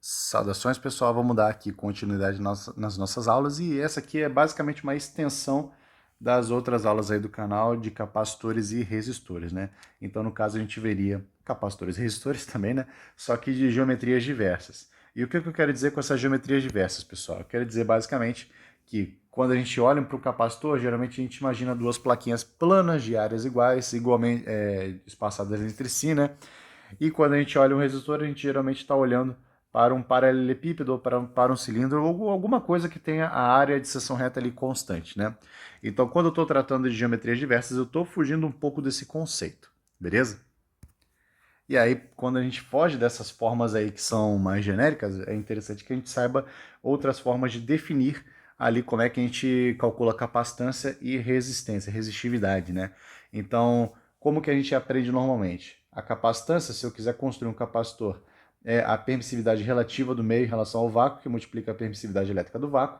Saudações, pessoal. Vamos dar aqui continuidade nas nossas aulas e essa aqui é basicamente uma extensão das outras aulas aí do canal de capacitores e resistores, né? Então, no caso, a gente veria capacitores e resistores também, né? Só que de geometrias diversas. E o que eu quero dizer com essas geometrias diversas, pessoal? Eu quero dizer basicamente que quando a gente olha para o capacitor, geralmente a gente imagina duas plaquinhas planas de áreas iguais, igualmente espaçadas entre si, né? E quando a gente olha um resistor, a gente geralmente está olhando para um paralelepípedo ou para um cilindro ou alguma coisa que tenha a área de seção reta ali constante, né? Então, quando eu estou tratando de geometrias diversas, eu estou fugindo um pouco desse conceito, beleza? E aí, quando a gente foge dessas formas aí que são mais genéricas, é interessante que a gente saiba outras formas de definir ali como é que a gente calcula capacitância e resistência, resistividade, né? Então, como que a gente aprende normalmente? A capacitância, se eu quiser construir um capacitor, é a permissividade relativa do meio em relação ao vácuo, que multiplica a permissividade elétrica do vácuo,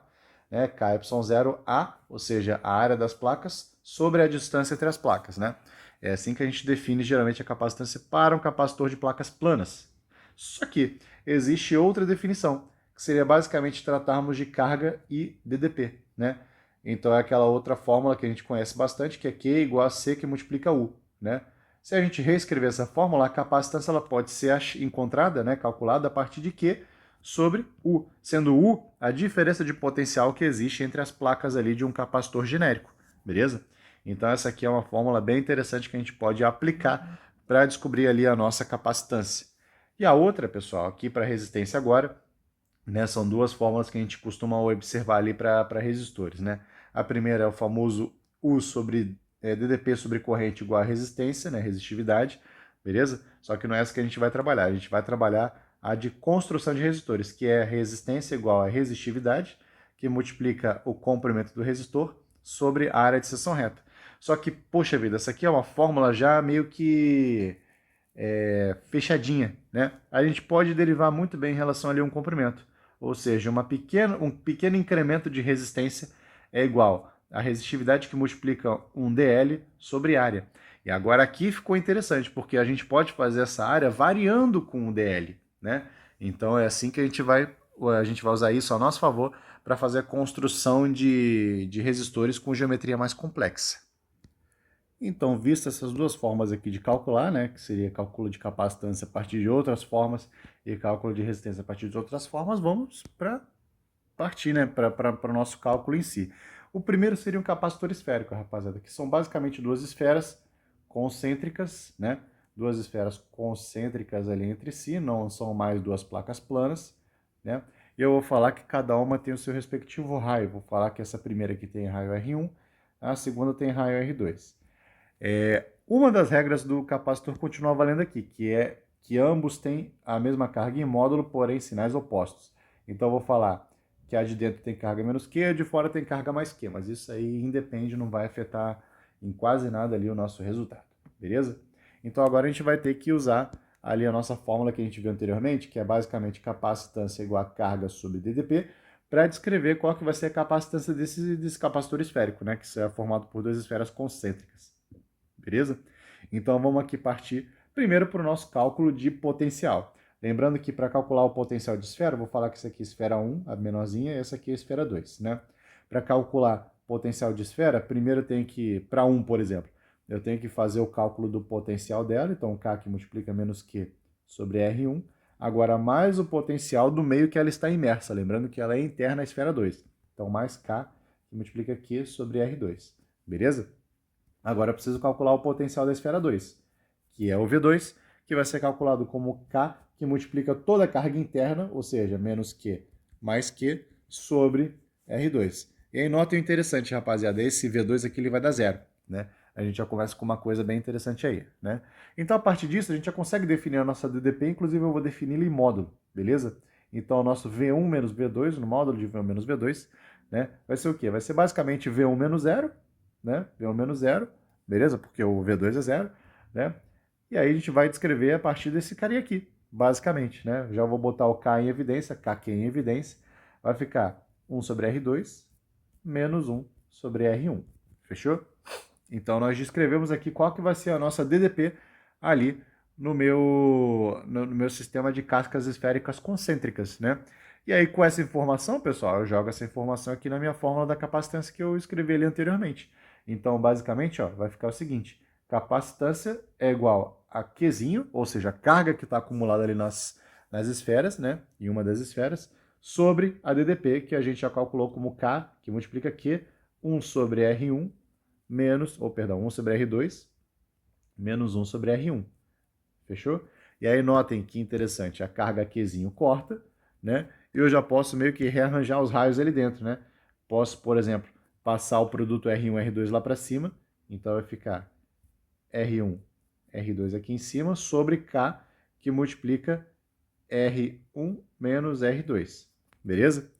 né? KY0A, ou seja, a área das placas, sobre a distância entre as placas, né? É assim que a gente define geralmente a capacitância para um capacitor de placas planas. Só que existe outra definição, que seria basicamente tratarmos de carga e DDP, né? Então é aquela outra fórmula que a gente conhece bastante, que é Q igual a C que multiplica U, né? Se a gente reescrever essa fórmula, a capacitância ela pode ser encontrada, né, calculada a partir de Q sobre U, sendo U a diferença de potencial que existe entre as placas ali de um capacitor genérico, beleza? Então essa aqui é uma fórmula bem interessante que a gente pode aplicar para descobrir ali a nossa capacitância. E a outra, pessoal, aqui para resistência agora, né, são duas fórmulas que a gente costuma observar ali para resistores, né? A primeira é o famoso U sobre DDP sobre corrente igual a resistência, né, resistividade, beleza? Só que não é essa que a gente vai trabalhar, a gente vai trabalhar a de construção de resistores, que é resistência igual a resistividade, que multiplica o comprimento do resistor sobre a área de seção reta. Só que, poxa vida, essa aqui é uma fórmula já meio que fechadinha, né? A gente pode derivar muito bem em relação ali a um comprimento. Ou seja, um pequeno incremento de resistência é igual a resistividade que multiplica um dl sobre área. E agora aqui ficou interessante, porque a gente pode fazer essa área variando com o dl, né? Então é assim que a gente vai usar isso a nosso favor para fazer a construção de resistores com geometria mais complexa. Então, vistas essas duas formas aqui de calcular, né, que seria cálculo de capacitância a partir de outras formas e cálculo de resistência a partir de outras formas, vamos para partir, né, para o nosso cálculo em si. O primeiro seria um capacitor esférico, rapaziada, que são basicamente duas esferas concêntricas, né, duas esferas concêntricas ali entre si, não são mais duas placas planas, né, e eu vou falar que cada uma tem o seu respectivo raio. Vou falar que essa primeira aqui tem raio R1, a segunda tem raio R2. Uma das regras do capacitor continua valendo aqui, que é que ambos têm a mesma carga em módulo, porém sinais opostos. Então eu vou falar que a de dentro tem carga menos Q, a de fora tem carga mais Q, mas isso aí independe, não vai afetar em quase nada ali o nosso resultado, beleza? Então agora a gente vai ter que usar ali a nossa fórmula que a gente viu anteriormente, que é basicamente capacitância igual a carga sobre DDP, para descrever qual que vai ser a capacitância desse capacitor esférico, né, que é formado por duas esferas concêntricas. Beleza? Então vamos aqui partir primeiro para o nosso cálculo de potencial. Lembrando que para calcular o potencial de esfera, eu vou falar que essa aqui é esfera 1, a menorzinha, e essa aqui é esfera 2, né? Para calcular potencial de esfera, primeiro eu tenho que, para 1, por exemplo, eu tenho que fazer o cálculo do potencial dela, então K que multiplica menos Q sobre R1, agora mais o potencial do meio que ela está imersa, lembrando que ela é interna à esfera 2. Então mais K que multiplica Q sobre R2, beleza? Agora eu preciso calcular o potencial da esfera 2, que é o V2, que vai ser calculado como K, que multiplica toda a carga interna, ou seja, menos Q mais Q, sobre R2. E aí nota o interessante, rapaziada, esse V2 aqui ele vai dar zero, né? A gente já começa com uma coisa bem interessante aí, né? Então, a partir disso, a gente já consegue definir a nossa DDP, inclusive eu vou definir ele em módulo, beleza? Então, o nosso V1 menos V2, no módulo de V1 menos V2, né, vai ser o quê? Vai ser basicamente V1 menos zero, né? V1 menos zero, beleza? Porque o V2 é zero, né? E aí a gente vai descrever a partir desse carinha aqui, basicamente, né? Já vou botar o K em evidência, KQ em evidência, vai ficar 1 sobre R2 menos 1 sobre R1, fechou? Então nós descrevemos aqui qual que vai ser a nossa DDP ali no meu sistema de cascas esféricas concêntricas, né? E aí, com essa informação, pessoal, eu jogo essa informação aqui na minha fórmula da capacitância que eu escrevi ali anteriormente. Então, basicamente, ó, vai ficar o seguinte: capacitância é igual a Qzinho, ou seja, a carga que está acumulada ali nas esferas, né? Em uma das esferas, sobre a DDP, que a gente já calculou como K, que multiplica Q, 1 sobre R1 menos, ou perdão, 1 sobre R2 menos 1 sobre R1. Fechou? E aí notem que interessante, a carga Qzinho corta, né? E eu já posso meio que rearranjar os raios ali dentro, né? Posso, por exemplo, passar o produto R1 R2 lá para cima, então vai ficar R1 R2 aqui em cima sobre K, que multiplica R1 menos R2. Beleza?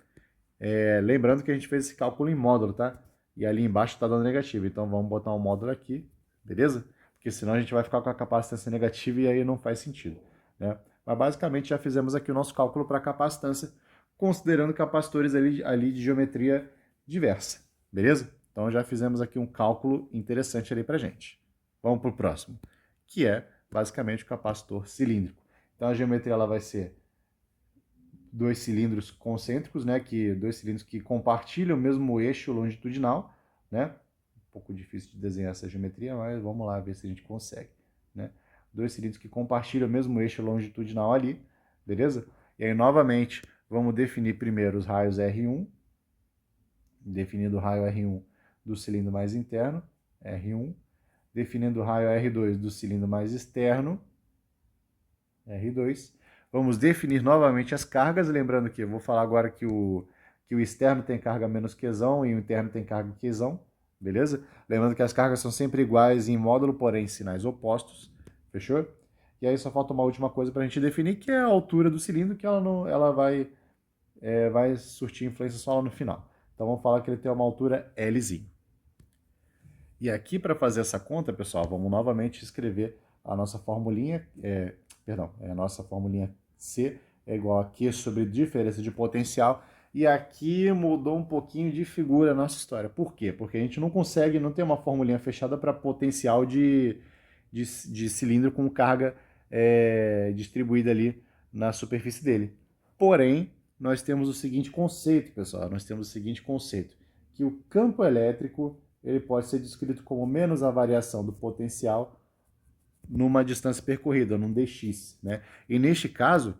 Lembrando que a gente fez esse cálculo em módulo, tá? E ali embaixo está dando negativo, então vamos botar um módulo aqui, beleza? Porque senão a gente vai ficar com a capacitância negativa e aí não faz sentido, né? Mas basicamente já fizemos aqui o nosso cálculo para capacitância, considerando capacitores ali de geometria diversa, beleza? Então já fizemos aqui um cálculo interessante ali para gente. Vamos para o próximo, que é basicamente o capacitor cilíndrico. Então a geometria ela vai ser dois cilindros concêntricos, né, dois cilindros que compartilham o mesmo eixo longitudinal, né? Um pouco difícil de desenhar essa geometria, mas vamos lá ver se a gente consegue, né? Dois cilindros que compartilham o mesmo eixo longitudinal ali, beleza? E aí novamente vamos definir primeiro os raios R1, definindo o raio R1 do cilindro mais interno, R1, definindo o raio R2 do cilindro mais externo, R2. Vamos definir novamente as cargas, lembrando que eu vou falar agora que o externo tem carga menos Qzão e o interno tem carga Qzão, beleza? Lembrando que as cargas são sempre iguais em módulo, porém em sinais opostos, fechou? E aí só falta uma última coisa para a gente definir, que é a altura do cilindro, que ela vai surtir influência só lá no final. Então vamos falar que ele tem uma altura Lzinho. E aqui para fazer essa conta, pessoal, vamos novamente escrever a nossa formulinha, a nossa formulinha C é igual a Q sobre diferença de potencial. E aqui mudou um pouquinho de figura a nossa história. Por quê? Porque a gente não consegue, não tem uma formulinha fechada para potencial de cilindro com carga distribuída ali na superfície dele. Porém, nós temos o seguinte conceito, pessoal. Nós temos o seguinte conceito, que o campo elétrico ele pode ser descrito como menos a variação do potencial numa distância percorrida, num dx, né? E neste caso,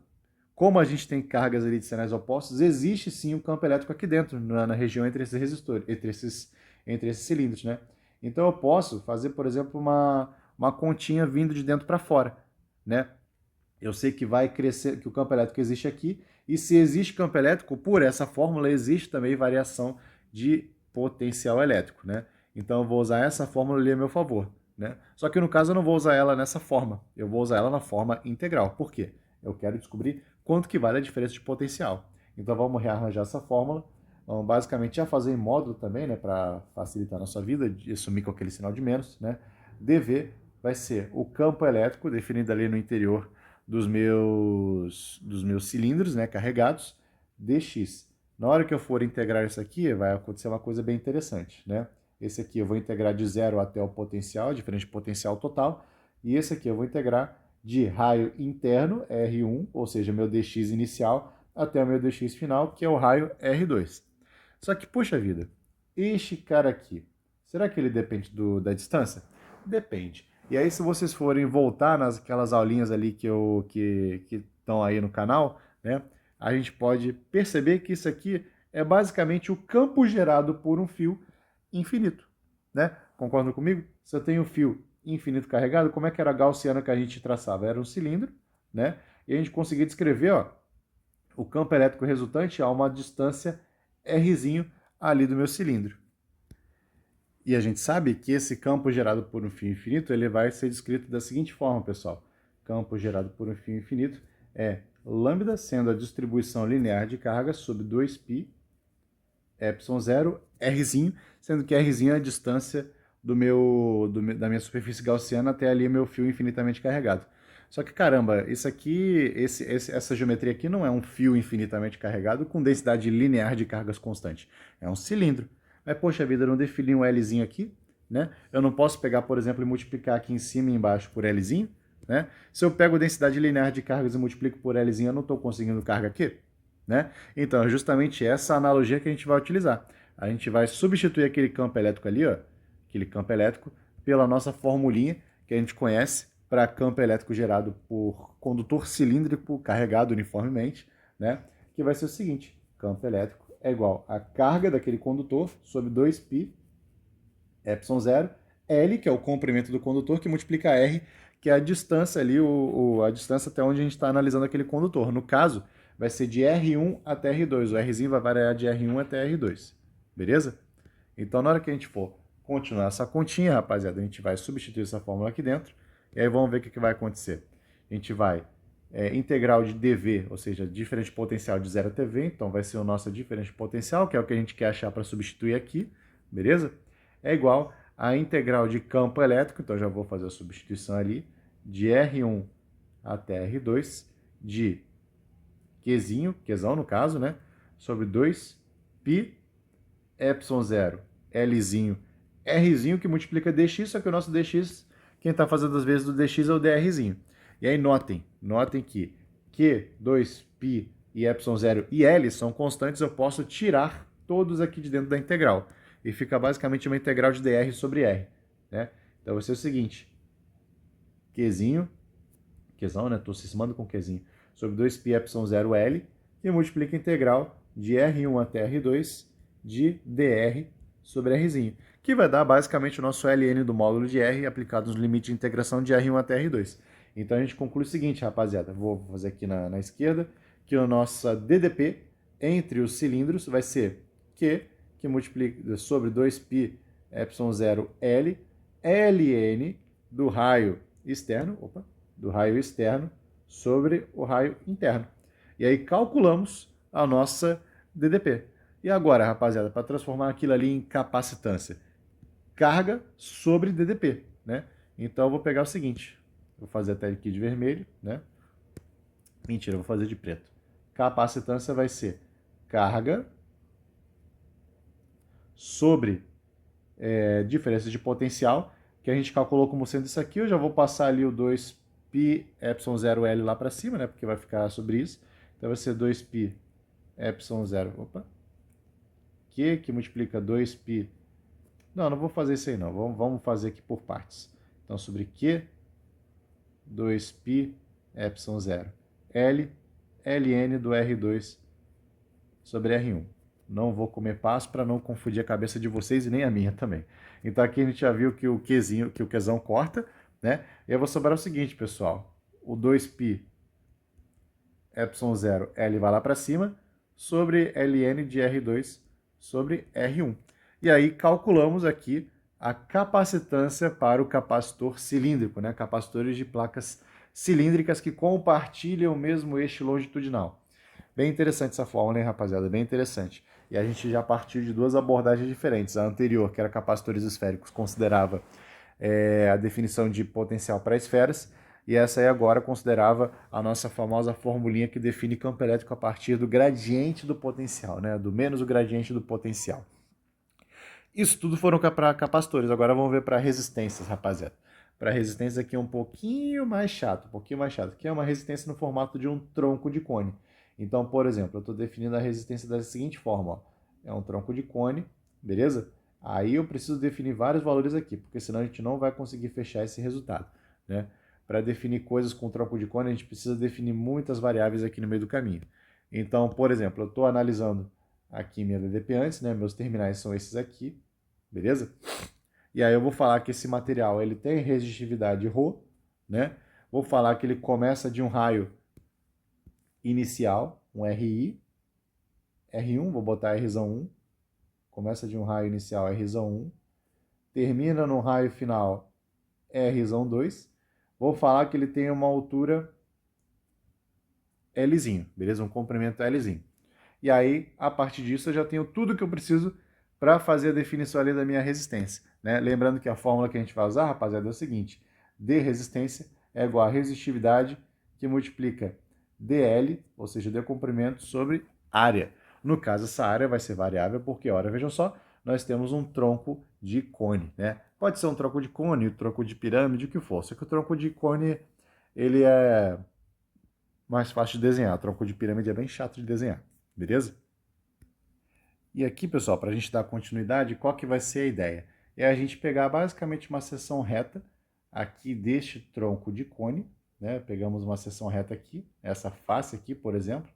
como a gente tem cargas ali de sinais opostos, existe sim um campo elétrico aqui dentro, na região entre esses resistores, entre esses cilindros, né? Então eu posso fazer, por exemplo, uma continha vindo de dentro para fora, né? Eu sei que vai crescer, que o campo elétrico existe aqui, e se existe campo elétrico, por essa fórmula existe também variação de potencial elétrico, né? Então eu vou usar essa fórmula ali a meu favor, né? Só que no caso eu não vou usar ela nessa forma, eu vou usar ela na forma integral. Por quê? Eu quero descobrir quanto que vale a diferença de potencial. Então vamos rearranjar essa fórmula, vamos basicamente já fazer em módulo também, né, para facilitar a nossa vida, e sumir com aquele sinal de menos, né? dV vai ser o campo elétrico definido ali no interior dos meus cilindros, né, carregados, dx. Na hora que eu for integrar isso aqui, vai acontecer uma coisa bem interessante, né? Esse aqui eu vou integrar de zero até o potencial, diferente do potencial total, e esse aqui eu vou integrar de raio interno, R1, ou seja, meu dx inicial, até o meu dx final, que é o raio R2. Só que, puxa vida, este cara aqui, será que ele depende da distância? Depende. E aí, se vocês forem voltar naquelas aulinhas ali que estão aí no canal, né, a gente pode perceber que isso aqui é basicamente o campo gerado por um fio infinito, né? Concordam comigo? Se eu tenho um fio infinito carregado, como é que era a gaussiana que a gente traçava? Era um cilindro, né? E a gente conseguia descrever, ó, o campo elétrico resultante a uma distância Rzinho ali do meu cilindro. E a gente sabe que esse campo gerado por um fio infinito, ele vai ser descrito da seguinte forma, pessoal. Campo gerado por um fio infinito é lambda sendo a distribuição linear de carga sobre 2π ε0 Rzinho, sendo que Rzinho é a distância da minha superfície gaussiana até ali meu fio infinitamente carregado. Só que, caramba, isso aqui, essa geometria aqui não é um fio infinitamente carregado com densidade linear de cargas constante. É um cilindro. Mas, poxa vida, eu não defini um Lzinho aqui, né? Eu não posso pegar, por exemplo, e multiplicar aqui em cima e embaixo por Lzinho, né? Se eu pego a densidade linear de cargas e multiplico por Lzinho, eu não estou conseguindo carga aqui, né? Então, é justamente essa analogia que a gente vai utilizar. A gente vai substituir aquele campo elétrico ali, ó, aquele campo elétrico, pela nossa formulinha que a gente conhece para campo elétrico gerado por condutor cilíndrico carregado uniformemente, né? Que vai ser o seguinte: campo elétrico é igual a carga daquele condutor sobre 2π ε0, L, que é o comprimento do condutor, que multiplica R, que é a distância ali, a distância até onde a gente está analisando aquele condutor. No caso, vai ser de R1 até R2. O Rzinho vai variar de R1 até R2. Beleza? Então, na hora que a gente for continuar essa continha, rapaziada, a gente vai substituir essa fórmula aqui dentro. E aí vamos ver o que vai acontecer. A gente vai integral de dV, ou seja, diferente potencial de 0 até V. Então, vai ser o nosso diferente potencial, que é o que a gente quer achar para substituir aqui. Beleza? É igual a integral de campo elétrico, então já vou fazer a substituição ali, de R1 até R2, de Qzão no caso, né, sobre 2π ε0 Lzinho Rzinho, que multiplica dx, só que o nosso dx, quem está fazendo as vezes do dx é o drzinho. E aí notem que Q, 2π e ε0 e L são constantes, eu posso tirar todos aqui de dentro da integral. E fica basicamente uma integral de dr sobre r, né? Então vai ser o seguinte: Qzão, né? Estou cismando com Qzinho, sobre 2π ε0L, que multiplica a integral de R1 até R2 de dr sobre Rzinho, que vai dar basicamente o nosso ln do módulo de R aplicado no limite de integração de R1 até R2. Então a gente conclui o seguinte, rapaziada, vou fazer aqui na esquerda, que a nossa DDP entre os cilindros vai ser Q, que multiplica sobre 2π ε0L, ln do raio externo, sobre o raio interno. E aí calculamos a nossa DDP. E agora, rapaziada, para transformar aquilo ali em capacitância, carga sobre DDP, né? Então eu vou pegar o seguinte, vou fazer até aqui de vermelho, né? Mentira, eu vou fazer de preto. Capacitância vai ser carga sobre diferença de potencial, que a gente calculou como sendo isso aqui. Eu já vou passar ali o 2π ε0L lá para cima, né? Porque vai ficar sobre isso. Então vai ser 2π ε0, que multiplica 2π... Não vou fazer isso aí não, vamos fazer aqui por partes. Então sobre Q, 2π ε0 L, ln do R2 sobre R1. Não vou comer passo para não confundir a cabeça de vocês e nem a minha também. Então aqui a gente já viu que o Qzão corta, né? E eu vou sobrar o seguinte, pessoal. O 2π ε0 L vai lá para cima, sobre ln de R2 sobre R1. E aí calculamos aqui a capacitância para o capacitor cilíndrico, né? Capacitores de placas cilíndricas que compartilham o mesmo eixo longitudinal. Bem interessante essa fórmula, hein, rapaziada? Bem interessante. E a gente já partiu de duas abordagens diferentes. A anterior, que era capacitores esféricos, considerava a definição de potencial para esferas, e essa aí agora considerava a nossa famosa formulinha que define campo elétrico a partir do gradiente do potencial, né? Do menos o gradiente do potencial. Isso tudo foram para capacitores. Agora vamos ver para resistências, rapaziada. Para resistência aqui é um pouquinho mais chato, que é uma resistência no formato de um tronco de cone. Então, por exemplo, eu estou definindo a resistência da seguinte forma, ó. É um tronco de cone, beleza? Aí eu preciso definir vários valores aqui, porque senão a gente não vai conseguir fechar esse resultado, né? Para definir coisas com tronco de cone, a gente precisa definir muitas variáveis aqui no meio do caminho. Então, por exemplo, eu estou analisando aqui minha DDP antes, né? Meus terminais são esses aqui, beleza? E aí eu vou falar que esse material ele tem resistividade ρ, né? Vou falar que ele começa de um raio inicial, um RI, R1, vou botar Rzão1, começa de um raio inicial Rzão1, termina no raio final Rzão2, vou falar que ele tem uma altura Lzinho, beleza? Um comprimento Lzinho. E aí, a partir disso, eu já tenho tudo que eu preciso para fazer a definição ali da minha resistência, né? Lembrando que a fórmula que a gente vai usar, rapaziada, é o seguinte: D resistência é igual a resistividade que multiplica dL, ou seja, D comprimento, sobre área. No caso, essa área vai ser variável porque, ora, vejam só, nós temos um tronco de cone, né? Pode ser um tronco de cone, um tronco de pirâmide, o que for. Só que o tronco de cone ele é mais fácil de desenhar. O tronco de pirâmide é bem chato de desenhar, beleza? E aqui, pessoal, para a gente dar continuidade, qual que vai ser a ideia? É a gente pegar basicamente uma seção reta aqui deste tronco de cone, né? Pegamos uma seção reta aqui, essa face aqui, por exemplo,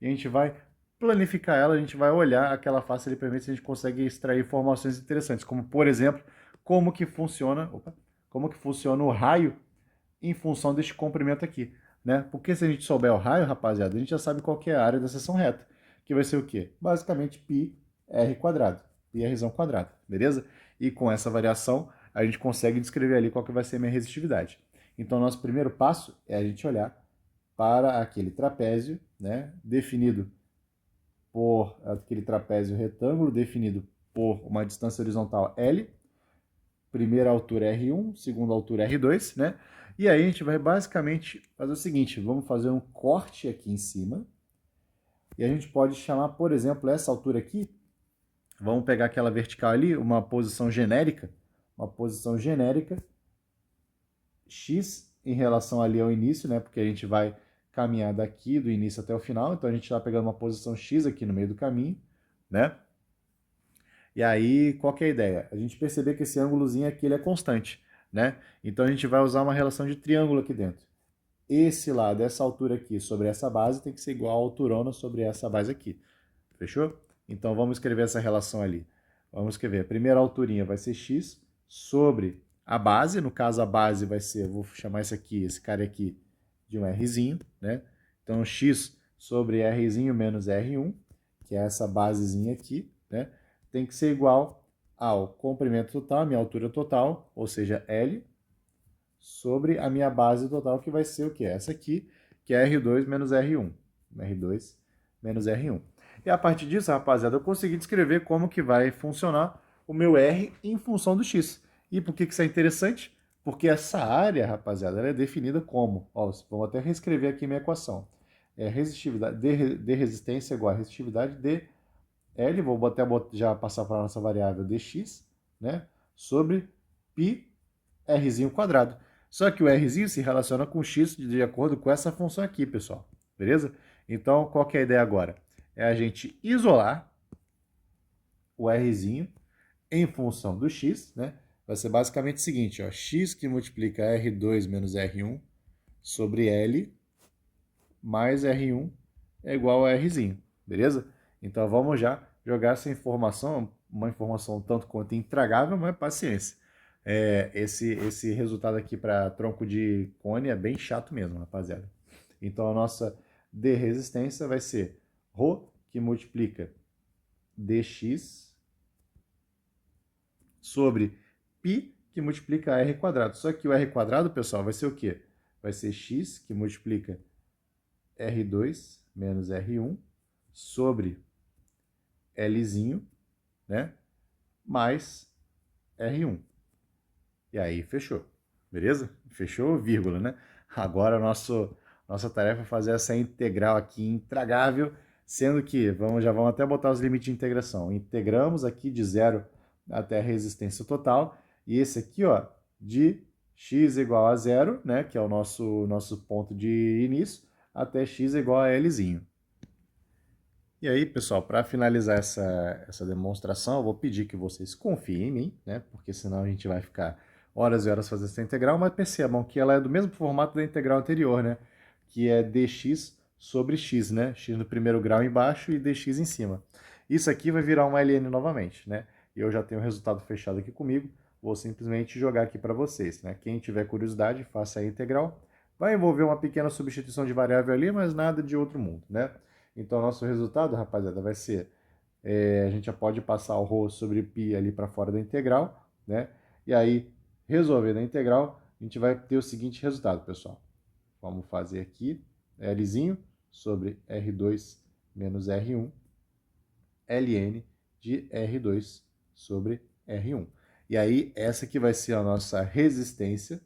e a gente vai planificar ela, a gente vai olhar aquela face ali para ver se a gente consegue extrair informações interessantes, como, por exemplo, como que funciona o raio em função deste comprimento aqui, né? Porque se a gente souber o raio, rapaziada, a gente já sabe qual que é a área da seção reta, que vai ser o quê? Basicamente πr², πr quadrado, beleza? E com essa variação, a gente consegue descrever ali qual que vai ser a minha resistividade. Então, nosso primeiro passo é a gente olhar para aquele trapézio, né, definido por aquele trapézio retângulo, definido por uma distância horizontal L, primeira altura R1, segunda altura R2, né? E aí a gente vai basicamente fazer o seguinte, vamos fazer um corte aqui em cima, e a gente pode chamar, por exemplo, essa altura aqui, vamos pegar aquela vertical ali, uma posição genérica x em relação ali ao início, né? Porque a gente vai caminhar daqui do início até o final, então a gente está pegando uma posição x aqui no meio do caminho, né? E aí, qual que é a ideia? A gente perceber que esse ângulozinho aqui ele é constante, né? Então a gente vai usar uma relação de triângulo aqui dentro. Esse lado, essa altura aqui sobre essa base tem que ser igual à alturona sobre essa base aqui. Fechou? Então vamos escrever essa relação ali. Vamos escrever, a primeira alturinha vai ser x sobre a base, no caso a base vai ser, vou chamar esse aqui, esse cara aqui, de um Rzinho, né? Então x sobre Rzinho menos R1, que é essa basezinha aqui, né? Tem que ser igual ao comprimento total, a minha altura total, ou seja, L, sobre a minha base total, que vai ser o quê? Essa aqui, que é R2 menos R1. R2 menos R1. E a partir disso, rapaziada, eu consegui descrever como que vai funcionar o meu R em função do X. E por que isso é interessante? Porque essa área, rapaziada, ela é definida como, ó, vamos até reescrever aqui minha equação. É resistividade de resistência igual a resistividade de L, vou até já passar para a nossa variável dx, né, sobre π rzinho quadrado. Só que o rzinho se relaciona com x de acordo com essa função aqui, pessoal. Beleza? Então, qual que é a ideia agora? É a gente isolar o rzinho em função do x, né? Vai ser basicamente o seguinte, ó, x que multiplica R2 menos R1 sobre L mais R1 é igual a Rzinho, beleza? Então vamos já jogar essa informação, uma informação tanto quanto intragável, mas paciência. Esse resultado aqui para tronco de cone é bem chato mesmo, rapaziada. Então a nossa D resistência vai ser ρ, que multiplica dx, sobre π, que multiplica r quadrado. Só que o r quadrado, pessoal, vai ser o quê? Vai ser x, que multiplica R2 menos R1 sobre Lzinho, né? Mais R1. E aí fechou, beleza? Fechou, vírgula, né? Agora nossa tarefa é fazer essa integral aqui intragável, sendo que já vamos até botar os limites de integração. Integramos aqui de 0 até a resistência total, e esse aqui, ó, de x igual a 0, né, que é o nosso ponto de início, até x igual a Lzinho. E aí, pessoal, para finalizar essa demonstração, eu vou pedir que vocês confiem em mim, né? Porque senão a gente vai ficar horas e horas fazendo essa integral, mas percebam que ela é do mesmo formato da integral anterior, né? Que é dx sobre x, né? X no primeiro grau embaixo e dx em cima. Isso aqui vai virar uma ln novamente, né? E eu já tenho o resultado fechado aqui comigo, vou simplesmente jogar aqui para vocês, né? Quem tiver curiosidade, faça a integral. Vai envolver uma pequena substituição de variável ali, mas nada de outro mundo, né? Então, nosso resultado, rapaziada, vai ser... a gente já pode passar o ρ sobre π ali para fora da integral, né? E aí, resolvendo a integral, a gente vai ter o seguinte resultado, pessoal. Vamos fazer aqui, Lzinho sobre R2 menos R1, ln de R2 sobre R1. E aí, essa que vai ser a nossa resistência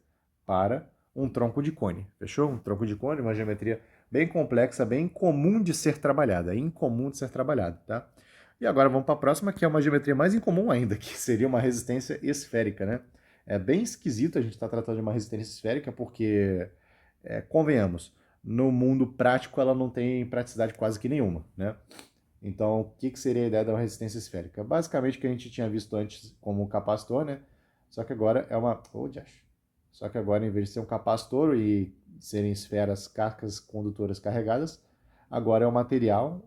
para um tronco de cone, fechou? Um tronco de cone, uma geometria bem complexa, bem incomum de ser trabalhada, incomum de ser trabalhada, tá? E agora vamos para a próxima, que é uma geometria mais incomum ainda, que seria uma resistência esférica, né? É bem esquisito a gente estar tratando de uma resistência esférica, porque convenhamos, no mundo prático ela não tem praticidade quase que nenhuma, né? Então, o que seria a ideia da resistência esférica? Basicamente o que a gente tinha visto antes como um capacitor, né? Só que agora é uma... Só que agora, em vez de ser um capacitor e serem esferas, cascas condutoras carregadas, agora é um material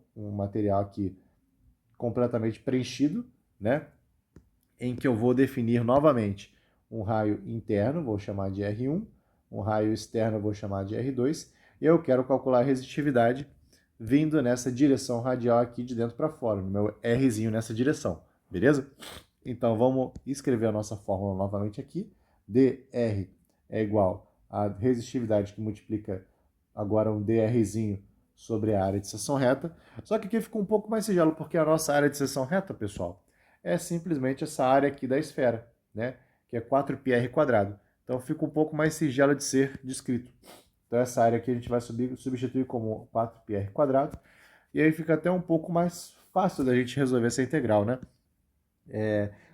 aqui completamente preenchido, né? Em que eu vou definir novamente um raio interno, vou chamar de R1, um raio externo, vou chamar de R2, e eu quero calcular a resistividade vindo nessa direção radial aqui de dentro para fora, no meu Rzinho nessa direção, beleza? Então vamos escrever a nossa fórmula novamente aqui. dr é igual a resistividade que multiplica agora um drzinho sobre a área de seção reta. Só que aqui ficou um pouco mais singelo, porque a nossa área de seção reta, pessoal, é simplesmente essa área aqui da esfera, né? Que é 4πr². Então fica um pouco mais singelo de ser descrito. Então essa área aqui a gente vai substituir como 4πr². E aí fica até um pouco mais fácil da gente resolver essa integral, né?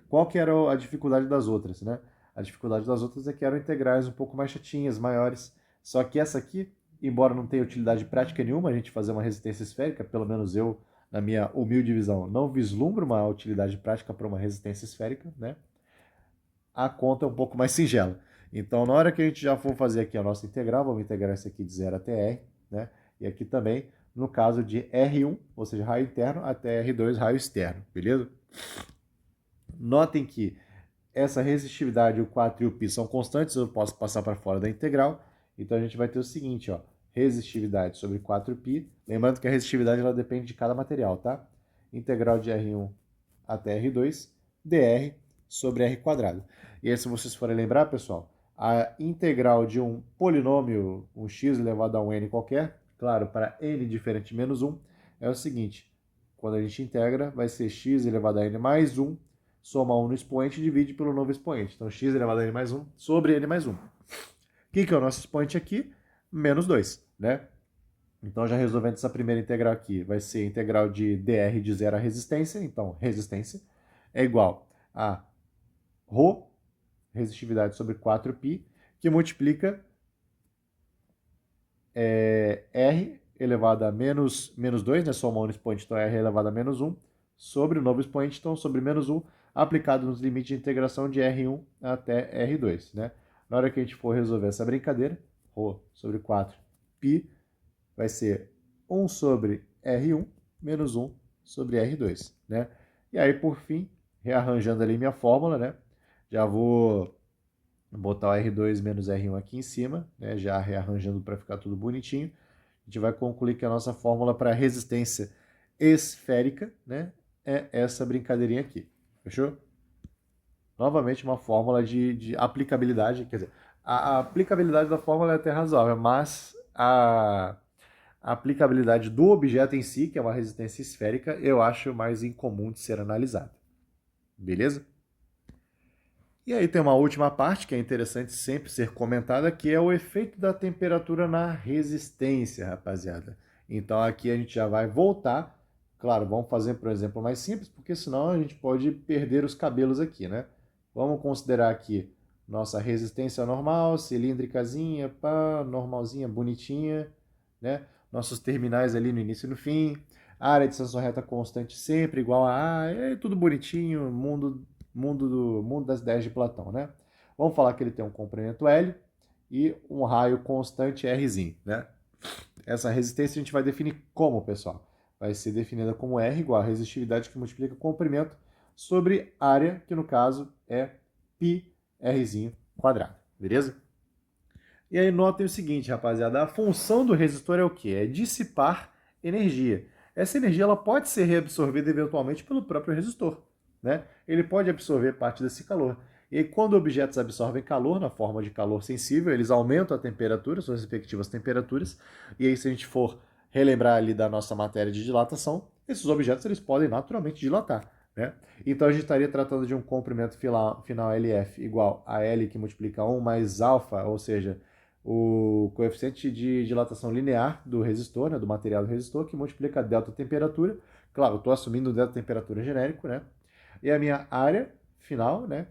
Qual que era a dificuldade das outras, né? A dificuldade das outras é que eram integrais um pouco mais chatinhas, maiores. Só que essa aqui, embora não tenha utilidade prática nenhuma, a gente fazer uma resistência esférica, pelo menos eu, na minha humilde visão, não vislumbro uma utilidade prática para uma resistência esférica, né? A conta é um pouco mais singela. Então, na hora que a gente já for fazer aqui a nossa integral, vamos integrar isso aqui de 0 até R, né? E aqui também, no caso de R1, ou seja, raio interno, até R2, raio externo, beleza? Notem que essa resistividade, o 4 e o π são constantes, eu posso passar para fora da integral. Então a gente vai ter o seguinte, ó, resistividade sobre 4π. Lembrando que a resistividade ela depende de cada material, tá? Integral de R1 até R2, dr sobre R². E aí, se vocês forem lembrar, pessoal, a integral de um polinômio, um x elevado a um n qualquer, claro, para n diferente de menos 1, é o seguinte, quando a gente integra, vai ser x elevado a n mais 1, soma 1 no expoente e divide pelo novo expoente. Então, x elevado a n mais 1 sobre n mais 1. O que é o nosso expoente aqui? Menos 2, né? Então, já resolvendo essa primeira integral aqui, vai ser a integral de dr de 0 a resistência. Então, resistência é igual a ρ, resistividade sobre 4π, que multiplica R elevado a menos 2, né? Soma 1 no expoente, então R elevado a menos 1, sobre o novo expoente, então sobre menos 1, aplicado nos limites de integração de R1 até R2, né? Na hora que a gente for resolver essa brincadeira, ρ sobre 4π vai ser 1 sobre R1 menos 1 sobre R2, né? E aí, por fim, rearranjando ali minha fórmula, né? Já vou botar o R2 menos R1 aqui em cima, né? Já rearranjando para ficar tudo bonitinho. A gente vai concluir que a nossa fórmula para resistência esférica, né, é essa brincadeirinha aqui. Fechou? Novamente uma fórmula de aplicabilidade, quer dizer, a aplicabilidade da fórmula é até razoável, mas a aplicabilidade do objeto em si, que é uma resistência esférica, eu acho mais incomum de ser analisada. Beleza? E aí tem uma última parte que é interessante sempre ser comentada, que é o efeito da temperatura na resistência, rapaziada. Então aqui a gente já vai voltar. Claro, vamos fazer por exemplo mais simples, porque senão a gente pode perder os cabelos aqui, né? Vamos considerar aqui nossa resistência normal, cilíndricazinha, pá, normalzinha, bonitinha, né? Nossos terminais ali no início e no fim. A área de seção reta constante sempre igual a A, é tudo bonitinho, mundo das ideias de Platão, né? Vamos falar que ele tem um comprimento L e um raio constante Rzinho, né? Essa resistência a gente vai definir como, pessoal? Vai ser definida como R igual a resistividade que multiplica o comprimento sobre área, que no caso é πrzinho quadrado, beleza? E aí notem o seguinte, rapaziada, a função do resistor é o quê? É dissipar energia. Essa energia ela pode ser reabsorvida eventualmente pelo próprio resistor, né? Ele pode absorver parte desse calor. E aí, quando objetos absorvem calor na forma de calor sensível, eles aumentam a temperatura, suas respectivas temperaturas. E aí, se a gente for relembrar ali da nossa matéria de dilatação, esses objetos eles podem naturalmente dilatar, né? Então a gente estaria tratando de um comprimento final LF igual a L que multiplica 1 mais alfa, ou seja, o coeficiente de dilatação linear do resistor, né, do material do resistor, que multiplica a delta temperatura. Claro, eu estou assumindo o delta temperatura genérico, né? E a minha área final, né?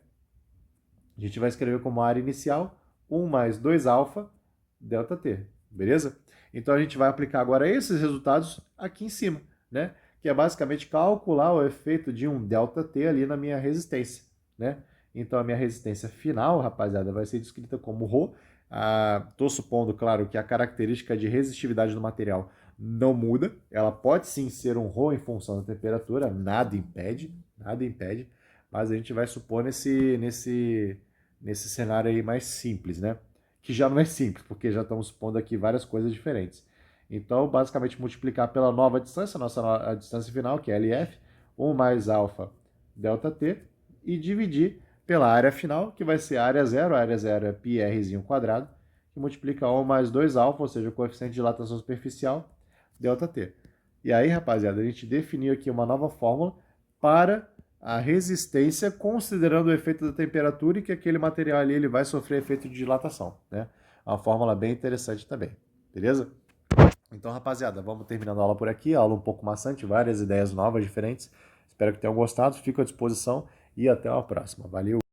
A gente vai escrever como área inicial 1 mais 2 alfa ΔT, beleza? Então a gente vai aplicar agora esses resultados aqui em cima, né? Que é basicamente calcular o efeito de um ΔT ali na minha resistência, né? Então a minha resistência final, rapaziada, vai ser descrita como ρ. Estou supondo, claro, que a característica de resistividade do material não muda. Ela pode sim ser um ρ em função da temperatura, nada impede, mas a gente vai supor nesse cenário aí mais simples, né? Que já não é simples, porque já estamos supondo aqui várias coisas diferentes. Então, basicamente, multiplicar pela nova distância, a distância final, que é LF, 1 mais alfa ΔT, e dividir pela área final, que vai ser a área zero é πrzinho quadrado, que multiplica 1 mais 2 alfa, ou seja, o coeficiente de dilatação superficial, ΔT. E aí, rapaziada, a gente definiu aqui uma nova fórmula para a resistência, considerando o efeito da temperatura e que aquele material ali ele vai sofrer efeito de dilatação, né? Uma fórmula bem interessante também, beleza? Então, rapaziada, vamos terminando a aula por aqui, aula um pouco maçante, várias ideias novas, diferentes. Espero que tenham gostado, fico à disposição e até a próxima. Valeu!